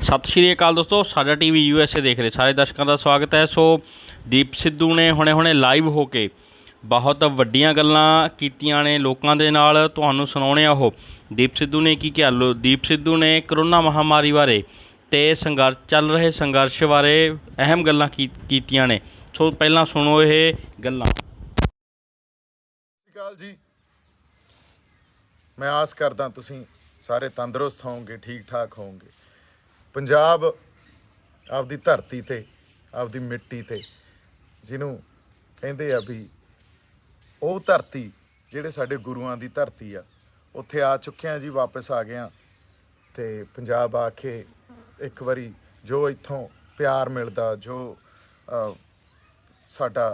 सत श्री अकाल दोस्तों, साडा टीवी USA देख रहे सारे दर्शकों का स्वागत है। सो दीप सिद्धू ने हुणे हुणे लाइव होके बहुत वड्डियां गल्लां कीतियां ने लोकां दे नाल। तुहानूं सुणाउने आ ओह दीप सिद्धू ने की क्या। दीप सिद्धू ने करोना महामारी बारे ते संघर्ष चल रहे संघर्ष बारे अहम गल्लां कीतियां ने। सो पहलां सुणो ये गल्लां। जी, मैं आस करदा तुसीं सारे तंदुरुस्त होवोगे, ठीक ठाक होवोगे। पंजाब आपदी धरती ते आपदी मिट्टी ते जिन्हों कहिंदे आ भी वो धरती जिहड़े साडे गुरुआं दी धरती आ उत्थे आ चुके हैं जी, वापस आ गए ते पंजाब आके एक बारी जो इत्थों प्यार मिलदा, जो साडा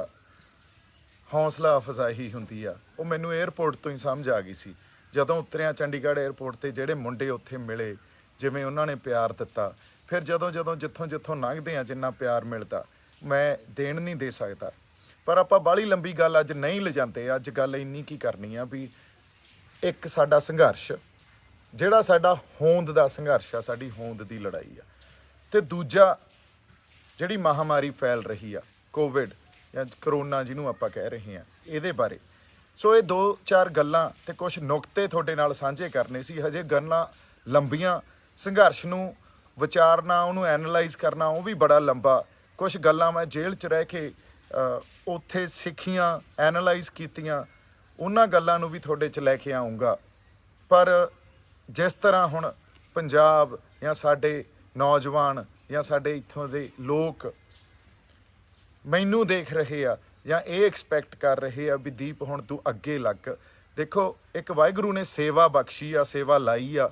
हौसला अफजाई हुंदी आ, वो मैनूं एयरपोर्ट तो ही समझ आ गई सी। जदों उतरिया चंडीगढ़ एयरपोर्ट ते जिहड़े मुंडे उत्थे मिले, जिवें उन्होंने प्यार दिता, फिर जदों जदों जित्थों जित्थों लंघदे आ जिन्ना प्यार मिलता मैं देण नहीं दे सकता। पर आपां बाहली लंबी गल अज नहीं लिजांदे। अज गल इन्नी की करनी आ भी एक साडा संघर्ष जिहड़ा साडा होंद दा संघर्ष आ, साडी होंद दी लड़ाई आ, ते दूजा जिहड़ी महामारी फैल रही आ कोविड या करोना जिन्हों आपां कह रहे हैं इहदे बारे। सो ये दो चार गल्लां ते कुछ नुकते तुहाडे नाल साझे करने सी। हजे गल्लां लंबियां, संघर्ष नूं विचारना, उहनूं एनालाइज़ करना वो भी बड़ा लंबा। कुछ गल्लां मैं जेल च रह के उत्थे सिੱਖੀਆਂ, एनालाइज़ कीतियां, उन्हां गल्लां नूं भी तुहाडे च लैके आऊँगा। पर जिस तरह हुण पंजाब या साडे नौजवान या साडे इत्थों दे लोक मैनूं देख रहे आ या ये एक्सपैक्ट कर रहे आ भी दीप हुण तूं अगे लग। देखो, एक वाहिगुरू ने सेवा बख्शी आ, सेवा लाई आ,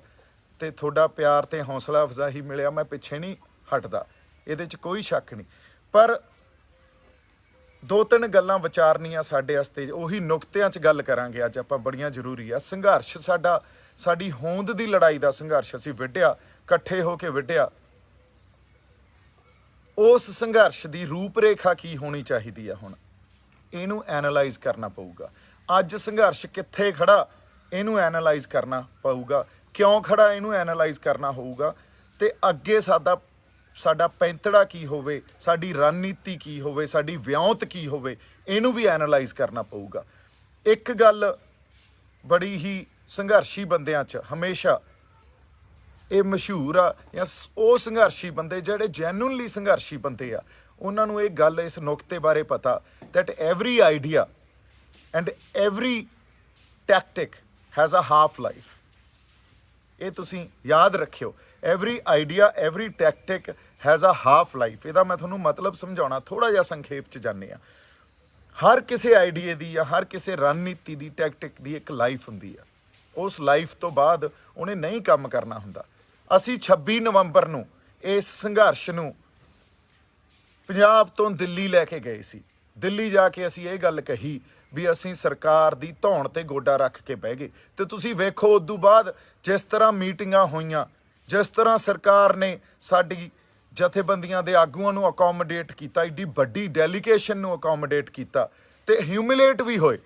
ते थोड़ा प्यार ते हौसला अफजाई मिलिया। मैं पिछे नहीं हटदा, इहदे च कोई शक नहीं। पर दो तीन गल्लां विचारनियां साडे वास्ते, उही नुकतियां च गल करांगे अज आपां, बड़ियां जरूरी आ। संघर्ष साडा, साडी होंद दी लड़ाई दा संघर्ष असीं विढ़िया, इकट्ठे हो के विढ़िया। उस संघर्ष दी रूपरेखा की होनी चाहिदी आ, हुण इहनूं एनालाइज़ करना पऊगा। अज संघर्ष कित्थे खड़ा इहनूं एनालाइज़ करना पऊगा, क्यों खड़ा इहनूं एनालाइज़ करना होऊगा, ते अगे साडा पैंतड़ा की होवे, साडी रणनीति की होवे, साडी विਉਂਤ की होवे, इहनूं भी एनालाइज़ करना पऊगा। एक गल बड़ी ही संघर्षी बंदियां च हमेशा ये मशहूर आ, या वो संघर्षी बंदे जिहड़े जैनुअनली संघर्षी बंदे आ, उन्हां नूं ये गल इस नुकते बारे पता that every idea and every tactic has a half life. ये तुसीं याद रखियो, every idea every tactic has a half life. इहदा मैं तुहानूं मतलब समझाउणा, थोड़ा जिहा संखेप च जाने आ। हर किसी आइडिए की या हर किसी रणनीति की टैक्टिक की एक लाइफ हुंदी आ। उस लाइफ तो बाद उन्हें नहीं काम करना हुंदा। असीं 26 नवंबर नूं इस संघर्ष नूं पंजाब तो दिल्ली लैके गए सी। दिल्ली जाके असीं ये गल कही भी असीं सरकार दी धौण ते गोडा रख के बह गए। तो तुसीं वेखो उदों बाद जिस तरह मीटिंगां होईयां, जिस तरह सरकार ने साडी जथेबंदियां दे आगूआं नूं अकोमोडेट कीता, एड्डी वड्डी डेलीगेशन नूं अकोमोडेट कीता, ते ह्यूमिलेट भी होए।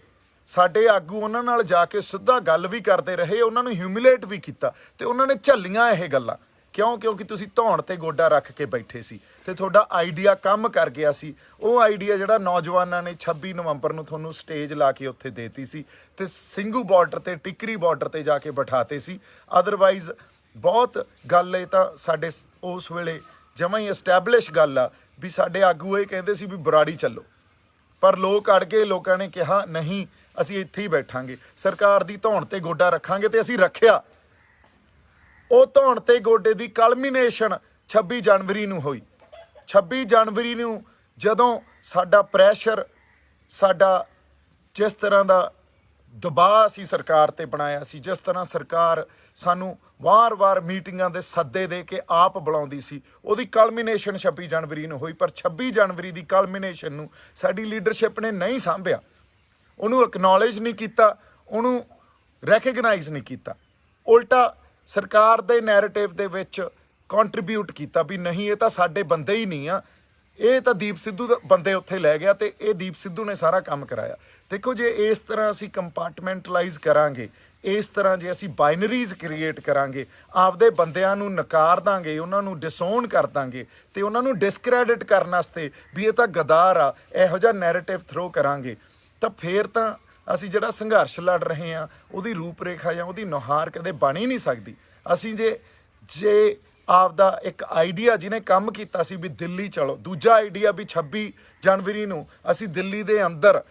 साडे आगू उन्हां नाल जाके सिद्धा गल भी करते रहे, उन्हां नूं ह्यूमिलेट भी कीता, ते उन्हां ने झल्लियां ये गल्लां। क्यों? क्योंकि तुसीं धौण ते गोडा रख के बैठे सी ते तुहाडा आइडिया काम कर गया सी। वो आइडिया जिहड़ा नौजवानों ने 26 नवंबर नूं तुहानूं स्टेज ला के उत्थे देती सी ते ਸਿੰਘੂ बार्डर ते टिकरी बार्डर ते जाके बिठाते सी। अदरवाइज़ बहुत गल ये तां साडे उस वेले जमां ही एस्टैबलिश गल आ भी साडे आगू ये कहिंदे सी भी बराड़ी चलो, पर लोग अड़ गए। लोगों ने कहा नहीं, असीं इत्थे ही बैठांगे, सरकार दी धौण ते गोडा रखांगे, ते असीं रखिया। ਉਹ ਧੌਣ ਤੇ ਗੋਡੇ ਦੀ ਕਲਮੀਨੇਸ਼ਨ 26 ਜਨਵਰੀ ਨੂੰ ਹੋਈ। 26 ਜਨਵਰੀ ਨੂੰ ਜਦੋਂ ਸਾਡਾ ਪ੍ਰੈਸ਼ਰ, ਸਾਡਾ ਜਿਸ ਤਰ੍ਹਾਂ ਦਾ ਦਬਾਅ ਸੀ ਸਰਕਾਰ ਤੇ ਬਣਾਇਆ ਸੀ, ਜਿਸ ਤਰ੍ਹਾਂ ਸਰਕਾਰ ਸਾਨੂੰ ਵਾਰ-ਵਾਰ ਮੀਟਿੰਗਾਂ ਦੇ ਸੱਦੇ ਦੇ ਕੇ ਆਪ ਬੁਲਾਉਂਦੀ ਸੀ, ਉਹਦੀ ਕਲਮੀਨੇਸ਼ਨ 26 ਜਨਵਰੀ ਨੂੰ ਹੋਈ। ਪਰ 26 ਜਨਵਰੀ ਦੀ ਕਲਮੀਨੇਸ਼ਨ ਨੂੰ ਸਾਡੀ ਲੀਡਰਸ਼ਿਪ ਨੇ ਨਹੀਂ ਸਾਂਭਿਆ, ਉਹਨੂੰ ਐਕਨੋਲੇਜ ਨਹੀਂ ਕੀਤਾ, ਉਹਨੂੰ ਰੈਕਗਨਾਈਜ਼ ਨਹੀਂ ਕੀਤਾ। ਉਲਟਾ सरकार दे नैरेटिव दे विच कॉन्ट्रीब्यूट किया भी नहीं, ये तो साडे बंदे ही नहीं आ, ये तो दीप सिद्धू बंदे उत्थे लै गया, तो ये दीप सिद्धू ने सारा काम कराया। देखो, जे इस तरह असीं कंपार्टमेंटलाइज करांगे, ਇਸ ਤਰ੍ਹਾਂ ਜੇ ਅਸੀਂ ਬਾਈਨਰੀਜ਼ ਕ੍ਰੀਏਟ ਕਰਾਂਗੇ, ਆਪਦੇ ਬੰਦਿਆਂ ਨੂੰ ਨਕਾਰ ਦਾਂਗੇ, ਉਹਨਾਂ ਨੂੰ ਡਿਸਓਨ ਕਰ ਦਾਂਗੇ ਤੇ ਉਹਨਾਂ ਨੂੰ ਡਿਸਕ੍ਰੈਡਿਟ ਕਰਨ ਵਾਸਤੇ ਵੀ ਇਹ ਤਾਂ ਗਦਾਰ ਆ, ਇਹੋ ਜਿਹਾ ਨੈਰੇਟਿਵ ਥਰੋ ਕਰਾਂਗੇ, ਤਾਂ ਫੇਰ ਤਾਂ ਅਸੀਂ ਜਿਹੜਾ ਸੰਘਰਸ਼ ਲੜ ਰਹੇ ਹਾਂ ਉਹਦੀ ਰੂਪਰੇਖਾ ਜਾਂ ਉਹਦੀ ਨੁਹਾਰ ਕਦੇ ਬਣ ਹੀ ਨਹੀਂ ਸਕਦੀ। ਅਸੀਂ ਜੇ ਆਪਦਾ ਇੱਕ ਆਈਡੀਆ ਜਿਹਨੇ ਕੰਮ ਕੀਤਾ ਸੀ ਵੀ ਦਿੱਲੀ ਚਲੋ, ਦੂਜਾ ਆਈਡੀਆ ਵੀ 26 ਜਨਵਰੀ ਨੂੰ ਅਸੀਂ ਦਿੱਲੀ ਦੇ ਅੰਦਰ,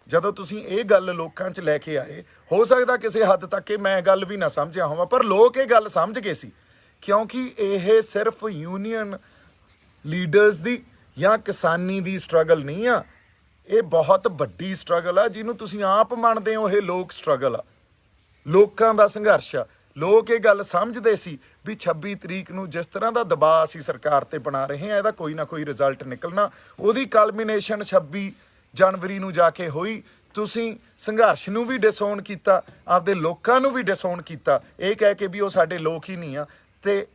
ਜਦੋਂ ਤੁਸੀਂ ਇਹ ਗੱਲ ਲੋਕਾਂ 'ਚ ਲੈ ਕੇ ਆਏ, ਹੋ ਸਕਦਾ ਕਿਸੇ ਹੱਦ ਤੱਕ ਇਹ ਮੈਂ ਗੱਲ ਵੀ ਨਾ ਸਮਝਿਆ ਹੋਵਾਂ, ਪਰ ਲੋਕ ਇਹ ਗੱਲ ਸਮਝ ਗਏ ਸੀ, ਕਿਉਂਕਿ ਇਹ ਸਿਰਫ ਯੂਨੀਅਨ ਲੀਡਰਸ ਦੀ ਜਾਂ ਕਿਸਾਨੀ ਦੀ ਸਟਰਗਲ ਨਹੀਂ ਆ, ਇਹ ਬਹੁਤ ਵੱਡੀ ਸਟਰਗਲ ਆ ਜਿਹਨੂੰ ਤੁਸੀਂ ਆਪ ਮੰਨਦੇ ਹੋ ਇਹ ਲੋਕ ਸਟਰਗਲ ਆ, ਲੋਕਾਂ ਦਾ ਸੰਘਰਸ਼ ਆ। ਲੋਕ ਇਹ ਗੱਲ ਸਮਝਦੇ ਸੀ ਵੀ 26 ਤਰੀਕ ਨੂੰ ਜਿਸ ਤਰ੍ਹਾਂ ਦਾ ਦਬਾਅ ਅਸੀਂ ਸਰਕਾਰ ਤੇ ਬਣਾ ਰਹੇ ਹਾਂ, ਇਹਦਾ ਕੋਈ ਨਾ ਕੋਈ ਰਿਜ਼ਲਟ ਨਿਕਲਣਾ, ਉਹਦੀ ਕਲਮੀਨੇਸ਼ਨ 26 ਜਨਵਰੀ ਨੂੰ ਜਾ ਕੇ ਹੋਈ। ਤੁਸੀਂ ਸੰਘਰਸ਼ ਨੂੰ ਵੀ ਡਿਸਓਨ ਕੀਤਾ, ਆਪਦੇ ਲੋਕਾਂ ਨੂੰ ਵੀ ਡਿਸਓਨ ਕੀਤਾ, ਇਹ ਕਹਿ ਕੇ ਵੀ ਉਹ ਸਾਡੇ ਲੋਕ ਹੀ ਨਹੀਂ ਆ। ਤੇ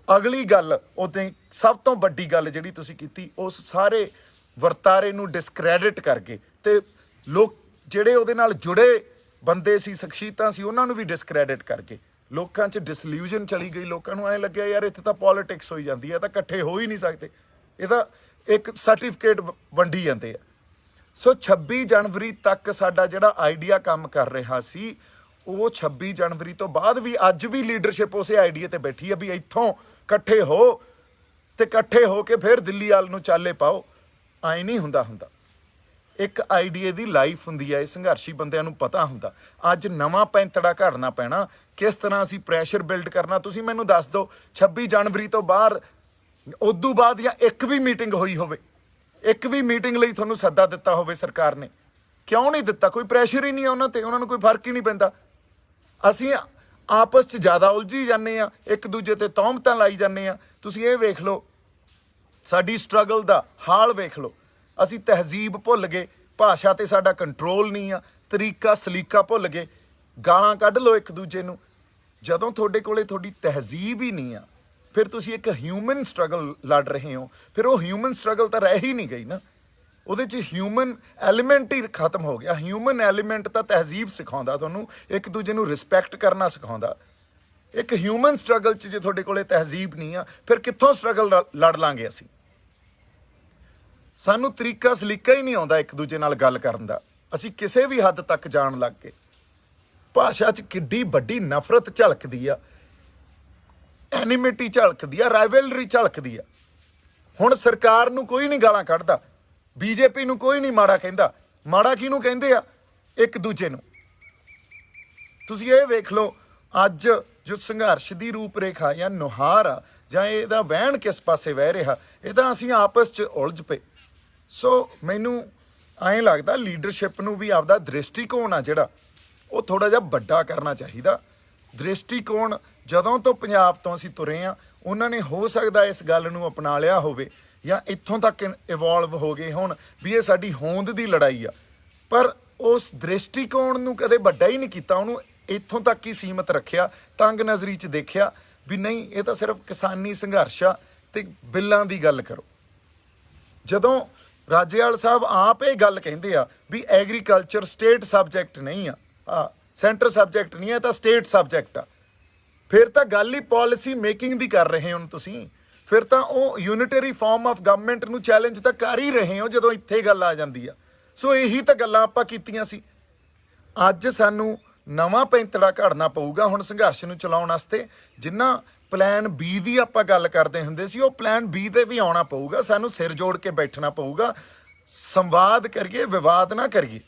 ਅਗਲੀ ਗੱਲ, ਉਹਦੇ ਸਭ ਤੋਂ ਵੱਡੀ ਗੱਲ ਜਿਹੜੀ ਤੁਸੀਂ ਕੀਤੀ, ਉਸ ਸਾਰੇ ਵਰਤਾਰੇ ਨੂੰ ਡਿਸਕ੍ਰੈਡਿਟ ਕਰਕੇ ਤੇ ਲੋਕ ਜਿਹੜੇ ਉਹਦੇ ਨਾਲ ਜੁੜੇ ਬੰਦੇ ਸੀ, ਸ਼ਖਸੀਅਤਾਂ ਸੀ, ਉਹਨਾਂ ਨੂੰ ਵੀ ਡਿਸਕ੍ਰੈਡਿਟ ਕਰਕੇ ਲੋਕਾਂ 'ਚ ਡਿਸਲਿਊਜ਼ਨ ਚਲੀ ਗਈ। ਲੋਕਾਂ ਨੂੰ ਐਂ ਲੱਗਿਆ ਯਾਰ ਇੱਥੇ ਤਾਂ ਪੋਲੀਟਿਕਸ ਹੋਈ ਜਾਂਦੀ ਹੈ, ਤਾਂ ਇਕੱਠੇ ਹੋ ਹੀ ਨਹੀਂ ਸਕਦੇ, ਇਹ ਤਾਂ ਇੱਕ ਸਰਟੀਫਿਕੇਟ ਵੰਡੀ ਜਾਂਦੇ ਆ। ਸੋ 26 ਜਨਵਰੀ ਤੱਕ ਸਾਡਾ ਜਿਹੜਾ ਆਈਡੀਆ ਕੰਮ ਕਰ ਰਿਹਾ ਸੀ, ਉਹ 26 ਜਨਵਰੀ ਤੋਂ ਬਾਅਦ ਵੀ ਅੱਜ ਵੀ ਲੀਡਰਸ਼ਿਪ ਉਸੇ ਆਈਡੀਆ ਤੇ ਬੈਠੀ ਆ ਵੀ ਇੱਥੋਂ ਇਕੱਠੇ ਹੋ ਤੇ ਇਕੱਠੇ ਹੋ ਕੇ ਫਿਰ ਦਿੱਲੀ ਵੱਲ ਨੂੰ ਚਾਲੇ ਪਾਓ। ਆਏ ਨਹੀਂ ਹੁੰਦਾ ਇੱਕ ਆਈਡੀਏ ਦੀ ਲਾਈਫ ਹੁੰਦੀ ਹੈ, ਇਹ ਸੰਘਰਸ਼ੀ ਬੰਦਿਆਂ ਨੂੰ ਪਤਾ ਹੁੰਦਾ। ਅੱਜ ਨਵਾਂ ਪੈਂਤੜਾ ਘੜਨਾ ਪੈਣਾ, ਕਿਸ ਤਰ੍ਹਾਂ ਅਸੀਂ ਪ੍ਰੈਸ਼ਰ ਬਿਲਡ ਕਰਨਾ। ਤੁਸੀਂ ਮੈਨੂੰ ਦੱਸ ਦਿਓ 26 ਜਨਵਰੀ ਤੋਂ ਬਾਅਦ ਉਦੋਂ ਬਾਅਦ ਜਾਂ ਇੱਕ ਵੀ ਮੀਟਿੰਗ ਹੋਈ ਹੋਵੇ, ਇੱਕ ਵੀ ਮੀਟਿੰਗ ਲਈ ਤੁਹਾਨੂੰ ਸੱਦਾ ਦਿੱਤਾ ਹੋਵੇ ਸਰਕਾਰ ਨੇ, ਕਿਉਂ ਨਹੀਂ ਦਿੱਤਾ? ਕੋਈ ਪ੍ਰੈਸ਼ਰ ਹੀ ਨਹੀਂ ਆ ਉਹਨਾਂ ਤੇ, ਉਹਨਾਂ ਨੂੰ ਕੋਈ ਫਰਕ ਹੀ ਨਹੀਂ ਪੈਂਦਾ। ਅਸੀਂ ਆਪਸ 'ਚ ਜ਼ਿਆਦਾ ਉਲਝੀ ਜਾਂਦੇ ਆ, ਇੱਕ ਦੂਜੇ ਤੇ ਤੌਹਮਤਾਂ ਲਾਈ ਜਾਂਦੇ ਆ। ਤੁਸੀਂ ਇਹ ਵੇਖ ਲਓ, ਸਾਡੀ ਸਟਰਗਲ ਦਾ ਹਾਲ ਵੇਖ ਲਓ। ਅਸੀਂ ਤਹਿਜ਼ੀਬ ਭੁੱਲ ਗਏ, ਭਾਸ਼ਾ ਤੇ ਸਾਡਾ ਕੰਟਰੋਲ ਨਹੀਂ ਆ, ਤਰੀਕਾ ਸਲੀਕਾ ਭੁੱਲ ਗਏ, ਗਾਲਾਂ ਕੱਢ ਲਓ ਇੱਕ ਦੂਜੇ ਨੂੰ। ਜਦੋਂ ਤੁਹਾਡੇ ਕੋਲੇ ਤੁਹਾਡੀ ਤਹਿਜ਼ੀਬ ਹੀ ਨਹੀਂ ਆ, ਫਿਰ ਤੁਸੀਂ ਇੱਕ ਹਿਊਮਨ ਸਟਰਗਲ ਲੜ ਰਹੇ ਹੋ, ਫਿਰ ਉਹ ਹਿਊਮਨ ਸਟਰਗਲ ਤਾਂ ਰਹਿ ਹੀ ਨਹੀਂ ਗਈ ਨਾ, ਉਹਦੇ 'ਚ ਹਿਊਮਨ ਐਲੀਮੈਂਟ ਹੀ ਖਤਮ ਹੋ ਗਿਆ। ਹਿਊਮਨ ਐਲੀਮੈਂਟ ਤਾਂ ਤਹਿਜ਼ੀਬ ਸਿਖਾਉਂਦਾ ਤੁਹਾਨੂੰ, ਇੱਕ ਦੂਜੇ ਨੂੰ ਰਿਸਪੈਕਟ ਕਰਨਾ ਸਿਖਾਉਂਦਾ। ਇੱਕ ਹਿਊਮਨ ਸਟਰਗਲ 'ਚ ਜੇ ਤੁਹਾਡੇ ਕੋਲੇ ਤਹਿਜ਼ੀਬ ਨਹੀਂ ਆ, ਫਿਰ ਕਿੱਥੋਂ ਸਟਰਗਲ ਲੜ ਲਾਂਗੇ ਅਸੀਂ? ਸਾਨੂੰ ਤਰੀਕਾ ਸਲੀਕਾ ਹੀ ਨਹੀਂ ਆਉਂਦਾ ਇੱਕ ਦੂਜੇ ਨਾਲ ਗੱਲ ਕਰਨ ਦਾ। ਅਸੀਂ ਕਿਸੇ ਵੀ ਹੱਦ ਤੱਕ ਜਾਣ ਲੱਗ ਗਏ। ਭਾਸ਼ਾ 'ਚ ਕਿੱਡੀ ਵੱਡੀ ਨਫ਼ਰਤ ਝਲਕਦੀ ਆ, ਐਨੀਮਿਟੀ ਝਲਕਦੀ ਆ, ਰਾਈਵਲਰੀ ਝਲਕਦੀ ਆ। ਹੁਣ ਸਰਕਾਰ ਨੂੰ ਕੋਈ ਨਹੀਂ ਗਾਲਾਂ ਕੱਢਦਾ, ਬੀਜੇਪੀ ਨੂੰ ਕੋਈ ਨਹੀਂ ਮਾੜਾ ਕਹਿੰਦਾ। ਮਾੜਾ ਕਿਹਨੂੰ ਕਹਿੰਦੇ ਆ? ਇੱਕ ਦੂਜੇ ਨੂੰ। ਤੁਸੀਂ ਇਹ ਵੇਖ ਲਓ, ਅੱਜ ਜੋ ਸੰਘਰਸ਼ ਦੀ ਰੂਪਰੇਖਾ ਜਾਂ ਨੁਹਾਰ ਆ, ਜਾਂ ਇਹਦਾ ਵਹਿਣ ਕਿਸ ਪਾਸੇ ਵਹਿ ਰਿਹਾ, ਇਹ ਤਾਂ ਅਸੀਂ ਆਪਸ 'ਚ ਉਲਝ ਪਏ। ਸੋ ਮੈਨੂੰ ਐਂ ਲੱਗਦਾ ਲੀਡਰਸ਼ਿਪ ਨੂੰ ਵੀ ਆਪਦਾ ਦ੍ਰਿਸ਼ਟੀਕੋਣ ਆ ਜਿਹੜਾ, ਉਹ ਥੋੜ੍ਹਾ ਜਿਹਾ ਵੱਡਾ ਕਰਨਾ ਚਾਹੀਦਾ। ਦ੍ਰਿਸ਼ਟੀਕੋਣ ਜਦੋਂ ਤੋਂ ਪੰਜਾਬ ਤੋਂ ਅਸੀਂ ਤੁਰੇ ਹਾਂ, ਉਹਨਾਂ ਨੇ ਹੋ ਸਕਦਾ ਇਸ ਗੱਲ ਨੂੰ ਅਪਣਾ ਲਿਆ ਹੋਵੇ ਜਾਂ ਇੱਥੋਂ ਤੱਕ ਇਵੋਲਵ ਹੋ ਗਏ ਹੋਣ ਵੀ ਇਹ ਸਾਡੀ ਹੋਂਦ ਦੀ ਲੜਾਈ ਆ, ਪਰ ਉਸ ਦ੍ਰਿਸ਼ਟੀਕੋਣ ਨੂੰ ਕਦੇ ਵੱਡਾ ਹੀ ਨਹੀਂ ਕੀਤਾ, ਉਹਨੂੰ ਇੱਥੋਂ ਤੱਕ ਹੀ ਸੀਮਤ ਰੱਖਿਆ, ਤੰਗ ਨਜ਼ਰੀ 'ਚ ਦੇਖਿਆ ਵੀ ਨਹੀਂ ਇਹ ਤਾਂ ਸਿਰਫ ਕਿਸਾਨੀ ਸੰਘਰਸ਼ ਆ ਤੇ ਬਿੱਲਾਂ ਦੀ ਗੱਲ ਕਰੋ। ਜਦੋਂ ਰਾਜੇਵਾਲ ਸਾਹਿਬ ਆਪ ਇਹ ਗੱਲ ਕਹਿੰਦੇ ਆ ਵੀ ਐਗਰੀਕਲਚਰ ਸਟੇਟ ਸਬਜੈਕਟ ਨਹੀਂ ਆ, ਸੈਂਟਰ ਸਬਜੈਕਟ ਨਹੀਂ ਹੈ, ਤਾਂ ਸਟੇਟ ਸਬਜੈਕਟ ਆ, ਫਿਰ ਤਾਂ ਗੱਲ ਹੀ ਪਾਲਿਸੀ ਮੇਕਿੰਗ ਦੀ ਕਰ ਰਹੇ ਹੋ ਤੁਸੀਂ। ਫਿਰ ਤਾਂ ਉਹ ਯੂਨਿਟਰੀ ਫਾਰਮ ਆਫ ਗਵਰਨਮੈਂਟ ਨੂੰ ਚੈਲੰਜ ਤਾਂ ਕਰ ਹੀ ਰਹੇ ਹੋ ਜਦੋਂ ਇੱਥੇ ਗੱਲ ਆ ਜਾਂਦੀ ਆ। ਸੋ ਇਹੀ ਤਾਂ ਗੱਲਾਂ ਆਪਾਂ ਕੀਤੀਆਂ ਸੀ। ਅੱਜ ਸਾਨੂੰ ਨਵਾਂ ਪੈਂਤੜਾ ਘੜਨਾ ਪਊਗਾ ਹੁਣ ਸੰਘਰਸ਼ ਨੂੰ ਚਲਾਉਣ ਵਾਸਤੇ। ਜਿੰਨਾ ਪਲਾਨ ਬੀ ਦੀ ਆਪਾਂ ਗੱਲ ਕਰਦੇ ਹੁੰਦੇ ਸੀ, ਉਹ ਪਲਾਨ ਬੀ ਤੇ ਵੀ ਆਉਣਾ ਪਊਗਾ। ਸਾਨੂੰ ਸਿਰ ਜੋੜ ਕੇ ਬੈਠਣਾ ਪਊਗਾ, ਸੰਵਾਦ ਕਰੀਏ, ਵਿਵਾਦ ਨਾ ਕਰੀਏ।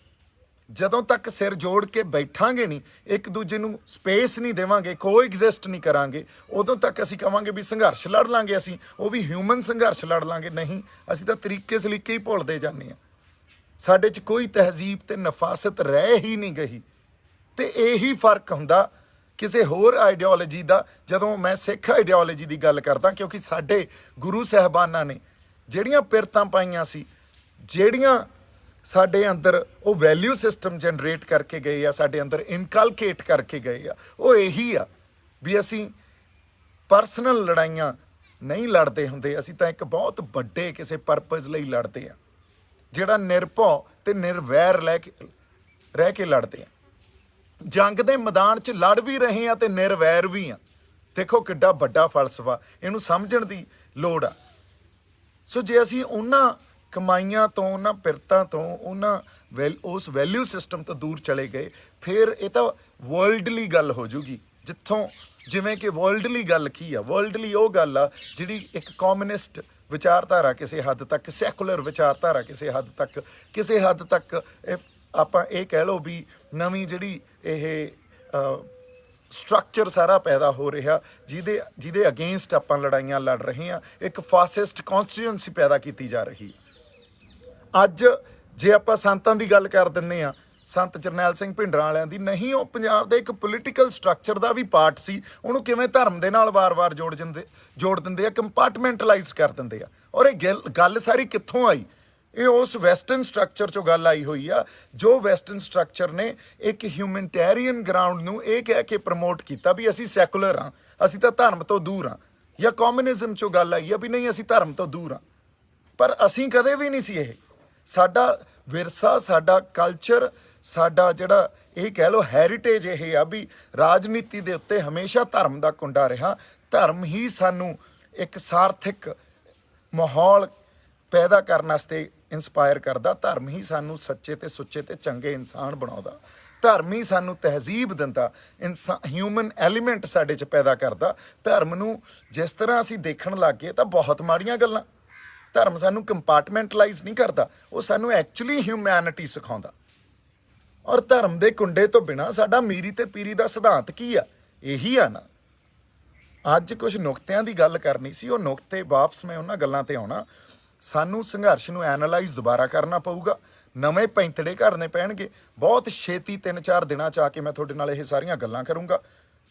ਜਦੋਂ ਤੱਕ ਸਿਰ ਜੋੜ ਕੇ ਬੈਠਾਂਗੇ ਨਹੀਂ, ਇੱਕ ਦੂਜੇ ਨੂੰ ਸਪੇਸ ਨਹੀਂ ਦੇਵਾਂਗੇ, ਕੋਐਗਜ਼ਿਸਟ ਨਹੀਂ ਕਰਾਂਗੇ, ਉਦੋਂ ਤੱਕ ਅਸੀਂ ਕਹਾਂਗੇ ਵੀ ਸੰਘਰਸ਼ ਲੜ ਲਾਂਗੇ, ਅਸੀਂ ਉਹ ਵੀ ਹਿਊਮਨ ਸੰਘਰਸ਼ ਲੜ ਲਾਂਗੇ। ਨਹੀਂ, ਅਸੀਂ ਤਾਂ ਤਰੀਕੇ ਸਲੀਕੇ ਹੀ ਭੁੱਲਦੇ ਜਾਂਦੇ ਹਾਂ। ਸਾਡੇ 'ਚ ਕੋਈ ਤਹਿਜ਼ੀਬ ਤੇ ਨਫਾਸਤ ਰਹਿ ਹੀ ਨਹੀਂ ਗਈ। ਤੇ ਇਹੀ ਫਰਕ ਹੁੰਦਾ ਕਿਸੇ ਹੋਰ ਆਈਡੀਓਲੋਜੀ ਦਾ। ਜਦੋਂ ਮੈਂ ਸਿੱਖ ਆਈਡੀਓਲੋਜੀ ਦੀ ਗੱਲ ਕਰਦਾ, ਕਿਉਂਕਿ ਸਾਡੇ ਗੁਰੂ ਸਾਹਿਬਾਨਾਂ ਨੇ ਜਿਹੜੀਆਂ ਪਿਰਤਾਂ ਪਾਈਆਂ ਸੀ, ਜਿਹੜੀਆਂ ਸਾਡੇ ਅੰਦਰ ਉਹ ਵੈਲਿਊ ਸਿਸਟਮ ਜਨਰੇਟ ਕਰਕੇ ਗਏ ਆ, ਸਾਡੇ ਅੰਦਰ ਇਨਕਲਕੇਟ ਕਰਕੇ ਗਏ ਆ, ਉਹ ਇਹੀ ਆ ਵੀ ਅਸੀਂ ਪਰਸਨਲ ਲੜਾਈਆਂ ਨਹੀਂ ਲੜਦੇ ਹੁੰਦੇ। ਅਸੀਂ ਤਾਂ ਇੱਕ ਬਹੁਤ ਵੱਡੇ ਕਿਸੇ ਪਰਪਸ ਲਈ ਲੜਦੇ ਆ, ਜਿਹੜਾ ਨਿਰਭਉ ਤੇ ਨਿਰਵੈਰ ਰਹਿ ਕੇ ਲੜਦੇ ਆ। ਜੰਗ ਦੇ ਮੈਦਾਨ 'ਚ ਲੜ ਵੀ ਰਹੇ ਆ ਤੇ ਨਿਰਵੈਰ ਵੀ ਆ। ਦੇਖੋ ਕਿੱਡਾ ਵੱਡਾ ਫਲਸਫਾ, ਇਹਨੂੰ ਸਮਝਣ ਦੀ ਲੋੜ ਆ। ਸੋ ਜੇ ਅਸੀਂ ਉਹਨਾਂ ਕਮਾਈਆਂ ਤੋਂ, ਉਹਨਾਂ ਪਿਰਤਾਂ ਤੋਂ, ਉਹਨਾਂ ਉਸ ਵੈਲਿਊ ਸਿਸਟਮ ਤੋਂ ਦੂਰ ਚਲੇ ਗਏ, ਫਿਰ ਇਹ ਤਾਂ ਵਰਲਡਲੀ ਗੱਲ ਹੋ ਜੂਗੀ। ਜਿੱਥੋਂ ਜਿਵੇਂ ਕਿ ਵਰਲਡਲੀ ਗੱਲ ਕੀ ਆ, ਵਰਲਡਲੀ ਉਹ ਗੱਲ ਆ ਜਿਹੜੀ ਇੱਕ ਕਮਿਊਨਿਸਟ ਵਿਚਾਰਧਾਰਾ ਕਿਸੇ ਹੱਦ ਤੱਕ, ਸੈਕੂਲਰ ਵਿਚਾਰਧਾਰਾ ਕਿਸੇ ਹੱਦ ਤੱਕ ਆਪਾਂ ਇਹ ਕਹਿ ਲਓ ਵੀ ਨਵੀਂ ਜਿਹੜੀ ਇਹ ਸਟਰਕਚਰ ਸਾਰਾ ਪੈਦਾ ਹੋ ਰਿਹਾ, ਜਿਹਦੇ ਅਗੇਂਸਟ ਆਪਾਂ ਲੜਾਈਆਂ ਲੜ ਰਹੇ ਹਾਂ। ਇੱਕ ਫਾਸਿਸਟ ਕੌਨਸਟੀਟਿਊਐਂਸੀ ਪੈਦਾ ਕੀਤੀ ਜਾ ਰਹੀ। ਅੱਜ ਜੇ ਆਪਾਂ ਸੰਤਾਂ ਦੀ ਗੱਲ ਕਰ ਦਿੰਦੇ ਹਾਂ, ਸੰਤ ਜਰਨੈਲ ਸਿੰਘ ਭਿੰਡਰਾਂ ਵਾਲਿਆਂ ਦੀ, ਨਹੀਂ ਉਹ ਪੰਜਾਬ ਦੇ ਇੱਕ ਪੋਲੀਟੀਕਲ ਸਟਰਕਚਰ ਦਾ ਵੀ ਪਾਰਟ ਸੀ। ਉਹਨੂੰ ਕਿਵੇਂ ਧਰਮ ਦੇ ਨਾਲ ਵਾਰ-ਵਾਰ ਜੋੜ ਦਿੰਦੇ ਆ, ਕੰਪਾਰਟਮੈਂਟਲਾਈਜ਼ ਕਰ ਦਿੰਦੇ ਆ। ਔਰ ਇਹ ਗੱਲ ਸਾਰੀ ਕਿੱਥੋਂ ਆਈ? ਇਹ ਉਸ ਵੈਸਟਰਨ ਸਟਰਕਚਰ 'ਚੋਂ ਗੱਲ ਆਈ ਹੋਈ ਆ, ਜੋ ਵੈਸਟਰਨ ਸਟਰਕਚਰ ਨੇ ਇੱਕ ਹਿਊਮਨਿਟੇਰੀਅਨ ਗਰਾਊਂਡ ਨੂੰ ਇਹ ਕਹਿ ਕੇ ਪ੍ਰਮੋਟ ਕੀਤਾ ਵੀ ਅਸੀਂ ਸੈਕੂਲਰ ਹਾਂ, ਅਸੀਂ ਤਾਂ ਧਰਮ ਤੋਂ ਦੂਰ ਹਾਂ। ਜਾਂ ਕਮਿਊਨਿਜ਼ਮ 'ਚੋਂ ਗੱਲ ਆਈ ਆ ਵੀ ਨਹੀਂ, ਅਸੀਂ ਧਰਮ ਤੋਂ ਦੂਰ ਹਾਂ। ਪਰ ਅਸੀਂ ਕਦੇ ਵੀ ਨਹੀਂ ਸੀ। ਇਹ ਸਾਡਾ ਵਿਰਸਾ, ਸਾਡਾ ਕਲਚਰ, ਸਾਡਾ ਜਿਹੜਾ ਇਹ ਕਹਿ ਲਓ ਹੈਰੀਟੇਜ ਇਹ ਆ ਵੀ ਰਾਜਨੀਤੀ ਦੇ ਉੱਤੇ ਹਮੇਸ਼ਾ ਧਰਮ ਦਾ ਕੁੰਡਾ ਰਿਹਾ। ਧਰਮ ਹੀ ਸਾਨੂੰ ਇੱਕ ਸਾਰਥਿਕ ਮਾਹੌਲ ਪੈਦਾ ਕਰਨ ਵਾਸਤੇ ਇੰਸਪਾਇਰ ਕਰਦਾ। ਧਰਮ ਹੀ ਸਾਨੂੰ ਸੱਚੇ ਤੇ ਸੁੱਚੇ ਤੇ ਚੰਗੇ ਇਨਸਾਨ ਬਣਾਉਂਦਾ। ਧਰਮ ਹੀ ਸਾਨੂੰ ਤਹਿਜ਼ੀਬ ਦਿੰਦਾ, ਹਿਊਮਨ ਐਲੀਮੈਂਟ ਸਾਡੇ 'ਚ ਪੈਦਾ ਕਰਦਾ। ਧਰਮ ਨੂੰ ਜਿਸ ਤਰ੍ਹਾਂ ਅਸੀਂ ਦੇਖਣ ਲੱਗ ਗਏ ਤਾਂ ਬਹੁਤ ਮਾੜੀਆਂ ਗੱਲਾਂ। ਧਰਮ ਸਾਨੂੰ ਕੰਪਾਰਟਮੈਂਟਲਾਈਜ਼ ਨਹੀਂ ਕਰਦਾ, ਉਹ ਸਾਨੂੰ ਐਕਚੁਅਲੀ ਹਿਊਮੈਨਿਟੀ ਸਿਖਾਉਂਦਾ। ਔਰ ਧਰਮ ਦੇ ਕੁੰਡੇ ਤੋਂ ਬਿਨਾਂ ਸਾਡਾ ਮੀਰੀ ਤੇ ਪੀਰੀ ਦਾ ਸਿਧਾਂਤ ਕੀ ਆ? ਇਹੀ ਆ ਨਾ। ਅੱਜ ਕੁਝ ਨੁਕਤਿਆਂ ਦੀ ਗੱਲ ਕਰਨੀ ਸੀ, ਉਹ ਨੁਕਤੇ ਵਾਪਸ ਮੈਂ ਉਹਨਾਂ ਗੱਲਾਂ ਤੇ ਆਉਣਾ। ਸਾਨੂੰ ਸੰਘਰਸ਼ ਨੂੰ ਐਨਾਲਾਈਜ਼ ਦੁਬਾਰਾ ਕਰਨਾ ਪਊਗਾ, ਨਵੇਂ ਪੈਂਤੜੇ ਘੜਨੇ ਪੈਣਗੇ। ਬਹੁਤ ਛੇਤੀ 3-4 ਦਿਨਾਂ 'ਚ ਆ ਕੇ ਮੈਂ ਤੁਹਾਡੇ ਨਾਲ ਇਹ ਸਾਰੀਆਂ ਗੱਲਾਂ ਕਰੂੰਗਾ।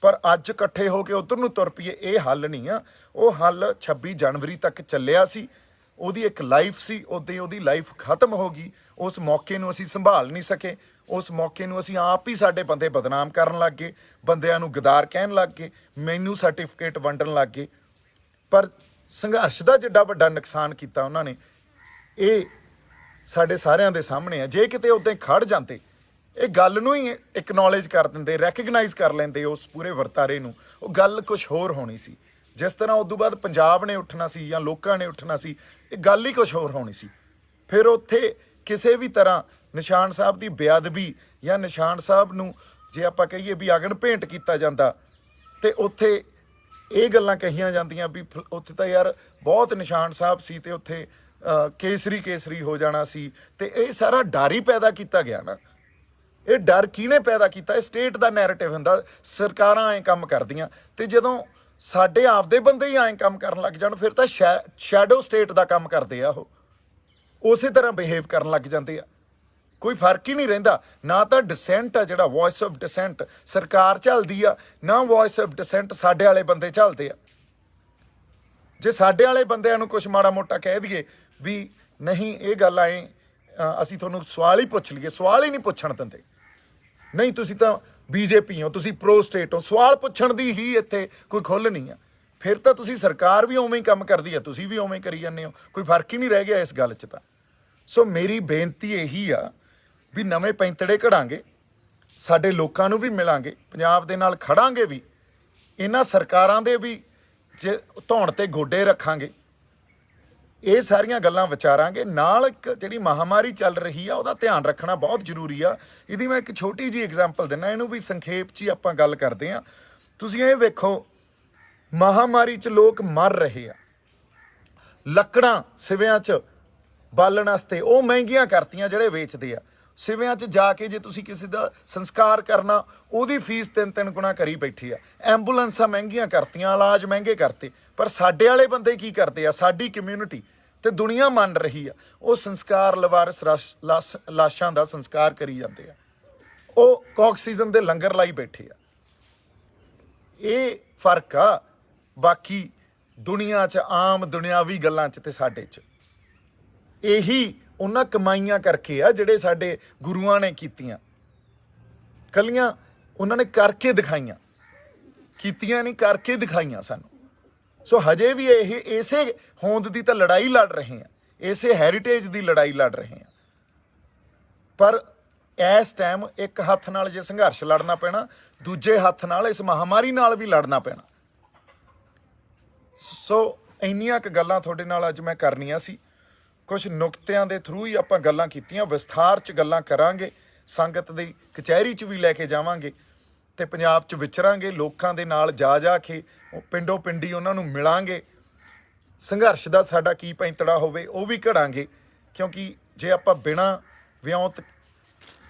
ਪਰ ਅੱਜ ਇਕੱਠੇ ਹੋ ਕੇ ਉੱਧਰ ਨੂੰ ਤੁਰ ਪਈਏ, ਇਹ ਹੱਲ ਨਹੀਂ ਆ। ਉਹ ਹੱਲ 26 ਜਨਵਰੀ ਤੱਕ ਚੱਲਿਆ ਸੀ, ਉਹਦੀ ਇੱਕ ਲਾਈਫ ਸੀ, ਉਹਦੀ ਲਾਈਫ ਖਤਮ ਹੋ ਗਈ। ਉਸ ਮੌਕੇ ਨੂੰ ਅਸੀਂ ਸੰਭਾਲ ਨਹੀਂ ਸਕੇ। ਉਸ ਮੌਕੇ ਨੂੰ ਅਸੀਂ ਆਪ ਹੀ ਸਾਡੇ ਬੰਦੇ ਬਦਨਾਮ ਕਰਨ ਲੱਗ ਗਏ, ਬੰਦਿਆਂ ਨੂੰ ਗਦਾਰ ਕਹਿਣ ਲੱਗ ਗਏ, ਮੈਨੂੰ ਸਰਟੀਫਿਕੇਟ ਵੰਡਣ ਲੱਗ ਗਏ। ਪਰ ਸੰਘਰਸ਼ ਦਾ ਜਿੱਡਾ ਵੱਡਾ ਨੁਕਸਾਨ ਕੀਤਾ ਉਹਨਾਂ ਨੇ, ਇਹ ਸਾਡੇ ਸਾਰਿਆਂ ਦੇ ਸਾਹਮਣੇ ਆ। ਜੇ ਕਿਤੇ ਉੱਦਾਂ ਖੜ ਜਾਂਦੇ, ਇਹ ਗੱਲ ਨੂੰ ਹੀ ਐਕਨੋਲੇਜ ਕਰ ਦਿੰਦੇ, ਰੈਕਗਨਾਈਜ਼ ਕਰ ਲੈਂਦੇ ਉਸ ਪੂਰੇ ਵਰਤਾਰੇ ਨੂੰ, ਉਹ ਗੱਲ ਕੁਝ ਹੋਰ ਹੋਣੀ ਸੀ। ਜਿਸ ਤਰ੍ਹਾਂ ਉਦੋਂ ਬਾਅਦ ਪੰਜਾਬ ਨੇ ਉੱਠਣਾ ਸੀ ਜਾਂ ਲੋਕਾਂ ਨੇ ਉੱਠਣਾ ਸੀ, ਇਹ ਗੱਲ ਹੀ ਕੁਝ ਹੋਰ ਹੋਣੀ ਸੀ। ਫਿਰ ਉੱਥੇ ਕਿਸੇ ਵੀ ਤਰ੍ਹਾਂ ਨਿਸ਼ਾਨ ਸਾਹਿਬ ਦੀ ਬੇਅਦਬੀ ਜਾਂ ਨਿਸ਼ਾਨ ਸਾਹਿਬ ਨੂੰ ਜੇ ਆਪਾਂ ਕਹੀਏ ਵੀ ਅਗਨ ਭੇਂਟ ਕੀਤਾ ਜਾਂਦਾ, ਤੇ ਉੱਥੇ ਇਹ ਗੱਲਾਂ ਕਹੀਆਂ ਜਾਂਦੀਆਂ ਵੀ ਉੱਥੇ ਤਾਂ ਯਾਰ ਬਹੁਤ ਨਿਸ਼ਾਨ ਸਾਹਿਬ ਸੀ ਤੇ ਉੱਥੇ ਕੇਸਰੀ ਹੋ ਜਾਣਾ ਸੀ। ਤੇ ਇਹ ਸਾਰਾ ਡਰ ਹੀ ਪੈਦਾ ਕੀਤਾ ਗਿਆ ਨਾ। ਇਹ ਡਰ ਕਿਹਨੇ ਪੈਦਾ ਕੀਤਾ? ਇਹ ਸਟੇਟ ਦਾ ਨੈਰੇਟਿਵ ਹੁੰਦਾ, ਸਰਕਾਰਾਂ ਐਂ ਕੰਮ ਕਰਦੀਆਂ। ਤੇ ਜਦੋਂ ਸਾਡੇ ਆਪਦੇ ਬੰਦੇ ਹੀ ਐਂ ਕੰਮ ਕਰਨ ਲੱਗ ਜਾਣ, ਫਿਰ ਤਾਂ ਸ਼ੈਡੋ ਸਟੇਟ ਦਾ ਕੰਮ ਕਰਦੇ ਆ। ਉਹ ਉਸੇ ਤਰ੍ਹਾਂ ਬਿਹੇਵ ਕਰਨ ਲੱਗ ਜਾਂਦੇ ਆ। ਕੋਈ ਫਰਕ ਹੀ ਨਹੀਂ ਰਹਿੰਦਾ। ਨਾ ਤਾਂ ਡਿਸੈਂਟ ਆ, ਜਿਹੜਾ ਵੌਇਸ ਆਫ ਡਿਸੈਂਟ ਸਰਕਾਰ ਝੱਲਦੀ ਆ, ਨਾ ਵੌਇਸ ਆਫ ਡਿਸੈਂਟ ਸਾਡੇ ਵਾਲੇ ਬੰਦੇ ਝੱਲਦੇ ਆ। ਜੇ ਸਾਡੇ ਵਾਲੇ ਬੰਦਿਆਂ ਨੂੰ ਕੁਛ ਮਾੜਾ ਮੋਟਾ ਕਹਿ ਦਈਏ ਵੀ ਨਹੀਂ ਇਹ ਗੱਲ ਐਂ, ਅਸੀਂ ਤੁਹਾਨੂੰ ਸਵਾਲ ਹੀ ਪੁੱਛ ਲਈਏ, ਸਵਾਲ ਹੀ ਨਹੀਂ ਪੁੱਛਣ ਦਿੰਦੇ। ਨਹੀਂ ਤੁਸੀਂ ਤਾਂ ਬੀਜੇਪੀ ਹੋ, ਤੁਸੀਂ ਪ੍ਰੋ ਸਟੇਟ ਹੋ, ਸਵਾਲ ਪੁੱਛਣ ਦੀ ਹੀ ਇੱਥੇ ਕੋਈ ਖੁੱਲ੍ਹ ਨਹੀਂ ਆ। ਫਿਰ ਤਾਂ ਤੁਸੀਂ ਸਰਕਾਰ ਵੀ ਉਵੇਂ ਹੀ ਕੰਮ ਕਰਦੀ ਆ, ਤੁਸੀਂ ਵੀ ਉਵੇਂ ਕਰੀ ਜਾਂਦੇ ਹੋ। ਕੋਈ ਫਰਕ ਹੀ ਨਹੀਂ ਰਹਿ ਗਿਆ ਇਸ ਗੱਲ 'ਚ ਤਾਂ। ਸੋ ਮੇਰੀ ਬੇਨਤੀ ਇਹੀ ਆ ਵੀ ਨਵੇਂ ਪੈਂਤੜੇ ਘੜਾਂਗੇ, ਸਾਡੇ ਲੋਕਾਂ ਨੂੰ ਵੀ ਮਿਲਾਂਗੇ, ਪੰਜਾਬ ਦੇ ਨਾਲ ਖੜਾਂਗੇ ਵੀ, ਇਹਨਾਂ ਸਰਕਾਰਾਂ ਦੇ ਵੀ ਜੇ ਧੌਣ 'ਤੇ ਗੋਡੇ ਰੱਖਾਂਗੇ, ਇਹ ਸਾਰੀਆਂ ਗੱਲਾਂ ਵਿਚਾਰਾਂਗੇ। ਨਾਲ ਇੱਕ ਜਿਹੜੀ ਮਹਾਮਾਰੀ ਚੱਲ ਰਹੀ ਆ ਉਹਦਾ ਧਿਆਨ ਰੱਖਣਾ ਬਹੁਤ ਜ਼ਰੂਰੀ ਆ। ਇਹਦੀ ਮੈਂ ਇੱਕ ਛੋਟੀ ਜਿਹੀ ਐਗਜ਼ਾਮਪਲ ਦਿੰਦਾ, ਇਹਨੂੰ ਵੀ ਸੰਖੇਪ 'ਚ ਹੀ ਆਪਾਂ ਗੱਲ ਕਰਦੇ ਹਾਂ। ਤੁਸੀਂ ਇਹ ਵੇਖੋ, ਮਹਾਮਾਰੀ 'ਚ ਲੋਕ ਮਰ ਰਹੇ ਆ। ਲੱਕੜਾਂ ਸਿਵਿਆਂ 'ਚ ਬਾਲਣ ਵਾਸਤੇ ਉਹ ਮਹਿੰਗੀਆਂ ਕਰਤੀਆਂ ਜਿਹੜੇ ਵੇਚਦੇ ਆ। ਸਿਵਿਆਂ 'ਚ ਜਾ ਕੇ ਜੇ ਤੁਸੀਂ ਕਿਸੇ ਦਾ ਸੰਸਕਾਰ ਕਰਨਾ, ਉਹਦੀ ਫੀਸ 3-3 ਗੁਣਾ ਕਰੀ ਬੈਠੀ ਆ। ਐਂਬੂਲੈਂਸਾਂ ਮਹਿੰਗੀਆਂ ਕਰਤੀਆਂ, ਇਲਾਜ ਮਹਿੰਗੇ ਕਰਤੇ। ਪਰ ਸਾਡੇ ਵਾਲੇ ਬੰਦੇ ਕੀ ਕਰਦੇ ਆ? ਸਾਡੀ ਕਮਿਊਨਿਟੀ ਤੇ ਦੁਨੀਆ ਮੰਨ ਰਹੀ ਆ, ਉਹ ਸੰਸਕਾਰ ਲਵਾਰਸ ਲਾਸ਼ਾਂ ਦਾ ਸੰਸਕਾਰ ਕਰੀ ਜਾਂਦੇ ਆ। ਉਹ ਆਕਸੀਜਨ ਦੇ ਲੰਗਰ ਲਾਈ ਬੈਠੇ ਆ। ਇਹ ਫਰਕ ਆ ਬਾਕੀ ਦੁਨੀਆ 'ਚ, ਆਮ ਦੁਨਿਆਵੀ ਗੱਲਾਂ 'ਚ ਤੇ ਸਾਡੇ 'ਚ। ਇਹੀ ਉਹਨਾਂ ਕਮਾਈਆਂ ਕਰਕੇ ਆ ਜਿਹੜੇ ਸਾਡੇ ਗੁਰੂਆਂ ਨੇ ਕੀਤੀਆਂ। ਕੱਲੀਆਂ ਉਹਨਾਂ ਨੇ ਕਰਕੇ ਦਿਖਾਈਆਂ, ਕੀਤੀਆਂ ਨਹੀਂ, ਕਰਕੇ ਦਿਖਾਈਆਂ ਸਾਨੂੰ। ਸੋ ਹਜੇ ਵੀ ਇਹ ਇਸੇ ਹੋਂਦ ਦੀ ਤਾਂ ਲੜਾਈ ਲੜ ਰਹੇ ਆ, ਇਸੇ ਹੈਰੀਟੇਜ ਦੀ ਲੜਾਈ ਲੜ ਰਹੇ ਆ। ਪਰ ਇਸ ਟਾਈਮ ਇੱਕ ਹੱਥ ਨਾਲ ਜੇ ਸੰਘਰਸ਼ ਲੜਨਾ ਪੈਣਾ, ਦੂਜੇ ਹੱਥ ਨਾਲ ਇਸ ਮਹਾਮਾਰੀ ਨਾਲ ਵੀ ਲੜਨਾ ਪੈਣਾ। ਸੋ ਇੰਨੀਆਂ ਕੁ ਗੱਲਾਂ ਤੁਹਾਡੇ ਨਾਲ ਅੱਜ ਮੈਂ ਕਰਨੀਆਂ ਸੀ। ਕੁਝ ਨੁਕਤਿਆਂ ਦੇ ਥਰੂ ਹੀ ਆਪਾਂ ਗੱਲਾਂ ਕੀਤੀਆਂ, ਵਿਸਥਾਰ 'ਚ ਗੱਲਾਂ ਕਰਾਂਗੇ, ਸੰਗਤ ਦੀ ਕਚਹਿਰੀ 'ਚ ਵੀ ਲੈ ਕੇ ਜਾਵਾਂਗੇ ਤੇ ਪੰਜਾਬ 'ਚ ਵਿਚਰਾਂਗੇ, ਲੋਕਾਂ ਦੇ ਨਾਲ ਜਾ ਕੇ ਪਿੰਡੋਂ ਪਿੰਡੀ ਉਹਨਾਂ ਨੂੰ ਮਿਲਾਂਗੇ। ਸੰਘਰਸ਼ ਦਾ ਸਾਡਾ ਕੀ ਪੈਂਤੜਾ ਹੋਵੇ ਉਹ ਵੀ ਘੜਾਂਗੇ, ਕਿਉਂਕਿ ਜੇ ਆਪਾਂ ਬਿਨਾਂ ਵਿਉਂਤ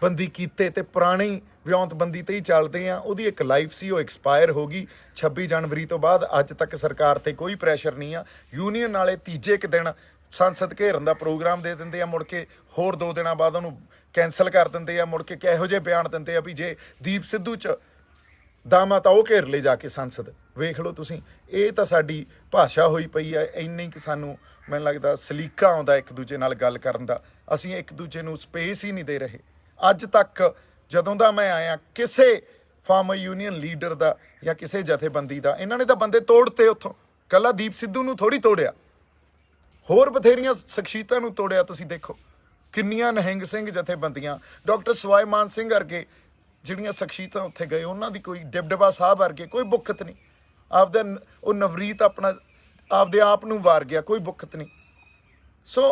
ਬੰਦੀ ਕੀਤੇ ਤੇ ਪੁਰਾਣੀ ਵਿਉਂਤਬੰਦੀ ਤੇ ਹੀ ਚੱਲਦੇ ਆ, ਉਹਦੀ ਇੱਕ ਲਾਈਫ ਸੀ, ਉਹ ਐਕਸਪਾਇਰ ਹੋ ਗਈ 26 ਜਨਵਰੀ ਤੋਂ ਬਾਅਦ। ਅੱਜ ਤੱਕ ਸਰਕਾਰ ਤੇ ਕੋਈ ਪ੍ਰੈਸ਼ਰ ਨਹੀਂ ਆ। ਯੂਨੀਅਨ ਵਾਲੇ ਤੀਜੇ ਕੁ ਦਿਨ ਸੰਸਦ ਘੇਰਨ ਦਾ ਪ੍ਰੋਗਰਾਮ ਦੇ ਦਿੰਦੇ ਆ, ਮੁੜ ਕੇ ਹੋਰ 2 ਦਿਨਾਂ ਬਾਅਦ ਉਹਨੂੰ ਕੈਂਸਲ ਕਰ ਦਿੰਦੇ ਆ। ਮੁੜ ਕੇ ਕਿਹੋ ਜਿਹੇ ਬਿਆਨ ਦਿੰਦੇ ਆ ਵੀ ਜੇ ਦੀਪ ਸਿੱਧੂ 'ਚ ਦਾਮਾ ਤਾਂ ਉਹ ਘੇਰ ਲੈ ਜਾ ਕੇ ਸੰਸਦ। ਵੇਖ ਲਓ ਤੁਸੀਂ, ਇਹ ਤਾਂ ਸਾਡੀ ਭਾਸ਼ਾ ਹੋਈ ਪਈ ਆ। ਇੰਨੀ ਕਿ ਸਾਨੂੰ ਮੈਨੂੰ ਲੱਗਦਾ ਸਲੀਕਾ ਆਉਂਦਾ ਇੱਕ ਦੂਜੇ ਨਾਲ ਗੱਲ ਕਰਨ ਦਾ। ਅਸੀਂ ਇੱਕ ਦੂਜੇ ਨੂੰ ਸਪੇਸ ਹੀ ਨਹੀਂ ਦੇ ਰਹੇ। ਅੱਜ ਤੱਕ ਜਦੋਂ ਦਾ ਮੈਂ ਆਇਆ, ਕਿਸੇ ਫਾਰਮਰ ਯੂਨੀਅਨ ਲੀਡਰ ਦਾ ਜਾਂ ਕਿਸੇ ਜਥੇਬੰਦੀ ਦਾ, ਇਹਨਾਂ ਨੇ ਤਾਂ ਬੰਦੇ ਤੋੜਤੇ ਉੱਥੋਂ। ਕੱਲਾ ਦੀਪ ਸਿੱਧੂ ਨੂੰ ਥੋੜੀ ਤੋੜਿਆ, ਹੋਰ ਬਥੇਰੀਆਂ ਸ਼ਖਸੀਅਤਾਂ ਨੂੰ ਤੋੜਿਆ। ਤੁਸੀਂ ਦੇਖੋ ਕਿੰਨੀਆਂ ਨਿਹੰਗ ਸਿੰਘ ਜਥੇਬੰਦੀਆਂ, ਡਾਕਟਰ ਸਵਾਈ ਮਾਨ ਸਿੰਘ ਵਰਗੇ ਜਿਹੜੀਆਂ ਸ਼ਖਸੀਅਤਾਂ ਉੱਥੇ ਗਏ, ਉਹਨਾਂ ਦੀ ਕੋਈ ਡਿਬਡਬਾ ਸਾਹਿਬ ਵਰਗੇ ਕੋਈ ਬੁੱਕਤ ਨਹੀਂ। ਆਪਦਾ ਉਹ ਨਵਰੀਤ ਆਪਣਾ ਆਪਦੇ ਆਪ ਨੂੰ ਵਾਰ ਗਿਆ, ਕੋਈ ਬੁੱਕਤ ਨਹੀਂ। ਸੋ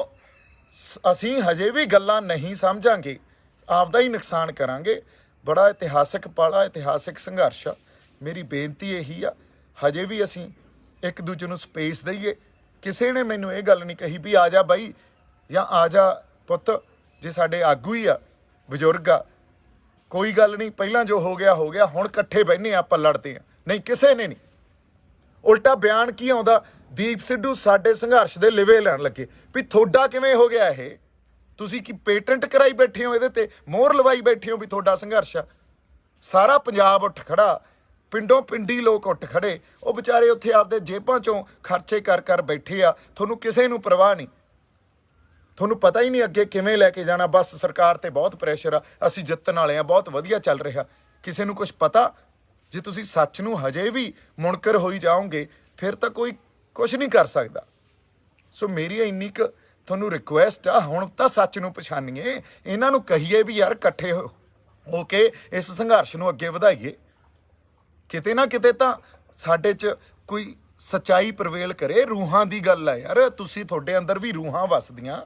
ਅਸੀਂ ਹਜੇ ਵੀ ਗੱਲਾਂ ਨਹੀਂ ਸਮਝਾਂਗੇ, ਆਪਦਾ ਹੀ ਨੁਕਸਾਨ ਕਰਾਂਗੇ। ਬੜਾ ਇਤਿਹਾਸਕ ਪਲ ਆ, ਇਤਿਹਾਸਕ ਸੰਘਰਸ਼ ਆ। ਮੇਰੀ ਬੇਨਤੀ ਇਹੀ ਆ, ਹਜੇ ਵੀ ਅਸੀਂ ਇੱਕ ਦੂਜੇ ਨੂੰ ਸਪੇਸ ਦਈਏ। ਕਿਸੇ ਨੇ ਮੈਨੂੰ ਇਹ ਗੱਲ ਨਹੀਂ ਕਹੀ ਵੀ ਆ ਜਾ ਬਾਈ ਜਾਂ ਆ ਜਾ ਪੁੱਤ, ਜੇ ਸਾਡੇ ਆਗੂ ਹੀ ਆ, ਬਜ਼ੁਰਗ ਆ, ਕੋਈ ਗੱਲ ਨਹੀਂ, ਪਹਿਲਾਂ ਜੋ ਹੋ ਗਿਆ ਹੋ ਗਿਆ, ਹੁਣ ਇਕੱਠੇ ਬਹਿਨੇ ਆਪਾਂ ਲੜਦੇ ਆ। ਨਹੀਂ, ਕਿਸੇ ਨੇ ਨਹੀਂ। ਉਲਟਾ ਬਿਆਨ ਕੀ ਆਉਂਦਾ, ਦੀਪ ਸਿੱਧੂ ਸਾਡੇ ਸੰਘਰਸ਼ ਦੇ ਲਿਵੇ ਲੈਣ ਲੱਗੇ। ਵੀ ਤੁਹਾਡਾ ਕਿਵੇਂ ਹੋ ਗਿਆ ਇਹ? ਤੁਸੀਂ ਕੀ ਪੇਟੈਂਟ ਕਰਾਈ ਬੈਠੇ ਹੋ, ਇਹਦੇ ਤੇ ਮੋਹਰ ਲਵਾਈ ਬੈਠੇ ਹੋ ਵੀ ਤੁਹਾਡਾ ਸੰਘਰਸ਼ ਆ? ਸਾਰਾ ਪੰਜਾਬ ਉੱਠ ਖੜਾ, ਪਿੰਡੋਂ ਪਿੰਡੀ ਲੋਕ ਉੱਠ ਖੜੇ। ਉਹ ਵਿਚਾਰੇ ਉੱਥੇ ਆਪਦੇ ਜੇਬਾਂ ਚੋਂ ਖਰਚੇ ਕਰ ਬੈਠੇ ਆ। ਤੁਹਾਨੂੰ ਕਿਸੇ ਨੂੰ ਪਰਵਾਹ ਨਹੀਂ, ਤੁਹਾਨੂੰ ਪਤਾ ਹੀ ਨਹੀਂ ਅੱਗੇ ਕਿਵੇਂ ਲੈ ਕੇ ਜਾਣਾ। ਬਸ ਸਰਕਾਰ ਤੇ ਬਹੁਤ ਪ੍ਰੈਸ਼ਰ ਆ, ਅਸੀਂ ਜਿੱਤਣ ਵਾਲੇ ਆ, ਬਹੁਤ ਵਧੀਆ ਚੱਲ ਰਿਹਾ। ਕਿਸੇ ਨੂੰ ਕੁਝ ਪਤਾ? ਜੇ ਤੁਸੀਂ ਸੱਚ ਨੂੰ ਹਜੇ ਵੀ ਮੁਨਕਰ ਹੋਈ ਜਾਓਗੇ, ਫਿਰ ਤਾਂ ਕੋਈ ਕੁਝ ਨਹੀਂ ਕਰ ਸਕਦਾ। ਸੋ ਮੇਰੀ ਇੰਨੀ ਕੁ ਤੁਹਾਨੂੰ ਰਿਕੁਐਸਟ ਆ, ਹੁਣ ਤਾਂ ਸੱਚ ਨੂੰ ਪਛਾਣੀਏ, ਇਹਨਾਂ ਨੂੰ ਕਹੀਏ ਵੀ ਯਾਰ ਇਕੱਠੇ ਹੋ ਕੇ ਇਸ ਸੰਘਰਸ਼ ਨੂੰ ਅੱਗੇ ਵਧਾਈਏ। ਕਿਤੇ ਨਾ ਕਿਤੇ ਤਾਂ ਸਾਡੇ 'ਚ ਕੋਈ ਸੱਚਾਈ ਪ੍ਰਵੇਲ ਕਰੇ। ਰੂਹਾਂ ਦੀ ਗੱਲ ਹੈ ਯਾਰ, ਤੁਸੀਂ ਤੁਹਾਡੇ ਅੰਦਰ ਵੀ ਰੂਹਾਂ ਵਸਦੀਆਂ।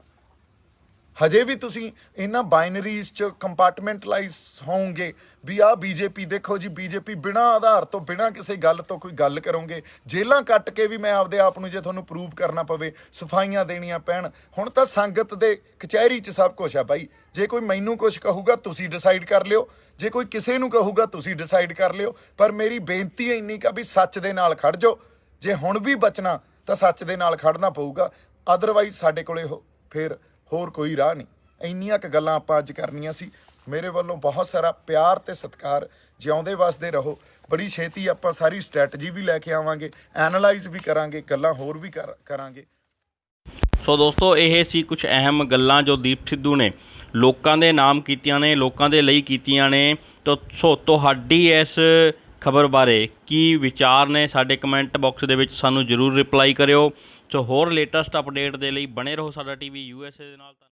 ਹਜੇ ਵੀ ਤੁਸੀਂ ਇਹਨਾਂ ਬਾਈਨਰੀਜ਼ 'ਚ ਕੰਪਾਰਟਮੈਂਟਲਾਈਜ਼ ਹੋਵੋਗੇ ਵੀ ਆਹ ਬੀਜੇਪੀ ਦੇਖੋ ਜੀ, ਬੀਜੇਪੀ ਬਿਨਾਂ ਆਧਾਰ ਤੋਂ, ਬਿਨਾਂ ਕਿਸੇ ਗੱਲ ਤੋਂ ਕੋਈ ਗੱਲ ਕਰੋਗੇ। ਜੇਲਾਂ ਕੱਟ ਕੇ ਵੀ ਮੈਂ ਆਪਦੇ ਆਪ ਨੂੰ, ਜੇ ਤੁਹਾਨੂੰ ਪ੍ਰੂਵ ਕਰਨਾ ਪਵੇ, ਸਫਾਈਆਂ ਦੇਣੀਆਂ ਪੈਣ। ਹੁਣ ਤਾਂ ਸੰਗਤ ਦੇ ਕਚਹਿਰੀ 'ਚ ਸਭ ਕੁਛ ਆ ਬਾਈ। ਜੇ ਕੋਈ ਮੈਨੂੰ ਕੁਛ ਕਹੂਗਾ ਤੁਸੀਂ ਡਿਸਾਈਡ ਕਰ ਲਿਓ, ਜੇ ਕੋਈ ਕਿਸੇ ਨੂੰ ਕਹੂਗਾ ਤੁਸੀਂ ਡਿਸਾਈਡ ਕਰ ਲਿਓ। ਪਰ ਮੇਰੀ ਬੇਨਤੀ ਇੰਨੀ ਕਿ ਵੀ ਸੱਚ ਦੇ ਨਾਲ ਖੜ ਜਾਓ। ਜੇ ਹੁਣ ਵੀ ਬਚਣਾ ਤਾਂ ਸੱਚ ਦੇ ਨਾਲ ਖੜਨਾ ਪਊਗਾ, ਅਦਰਵਾਈਜ਼ ਸਾਡੇ ਕੋਲੇ ਫਿਰ ਹੋਰ ਕੋਈ ਰਾਹ ਨਹੀਂ। ਇੰਨੀਆਂ ਕੁ ਗੱਲਾਂ ਆਪਾਂ ਅੱਜ ਕਰਨੀਆਂ ਸੀ। ਮੇਰੇ ਵੱਲੋਂ ਬਹੁਤ ਸਾਰਾ ਪਿਆਰ ਤੇ ਸਤਿਕਾਰ। ਜਿਉਂਦੇ ਵਸਦੇ ਰਹੋ। ਬੜੀ ਛੇਤੀ ਆਪਾਂ ਸਾਰੀ ਸਟ੍ਰੈਟਜੀ ਵੀ ਲੈ ਕੇ ਆਵਾਂਗੇ, ਐਨਾਲਾਈਜ਼ ਵੀ ਕਰਾਂਗੇ, ਗੱਲਾਂ ਹੋਰ ਵੀ ਕਰਾਂਗੇ। ਸੋ ਦੋਸਤੋ, ਇਹ ਸੀ ਕੁਝ ਅਹਿਮ ਗੱਲਾਂ ਜੋ ਦੀਪ ਸਿੱਧੂ ਨੇ ਲੋਕਾਂ ਦੇ ਨਾਮ ਕੀਤੀਆਂ ਨੇ, ਲੋਕਾਂ ਦੇ ਲਈ ਕੀਤੀਆਂ ਨੇ। ਸੋ ਤੁਹਾਡੀ ਇਸ ਖਬਰ ਬਾਰੇ ਕੀ ਵਿਚਾਰ ਨੇ, ਸਾਡੇ ਕਮੈਂਟ ਬਾਕਸ ਦੇ ਵਿੱਚ ਸਾਨੂੰ ਜ਼ਰੂਰ ਰਿਪਲਾਈ ਕਰਿਓ। ਸੋ ਹੋਰ ਲੇਟੈਸਟ ਅਪਡੇਟ ਦੇ ਲਈ ਬਣੇ ਰਹੋ ਸਾਡਾ TV USA ਦੇ ਨਾਲ।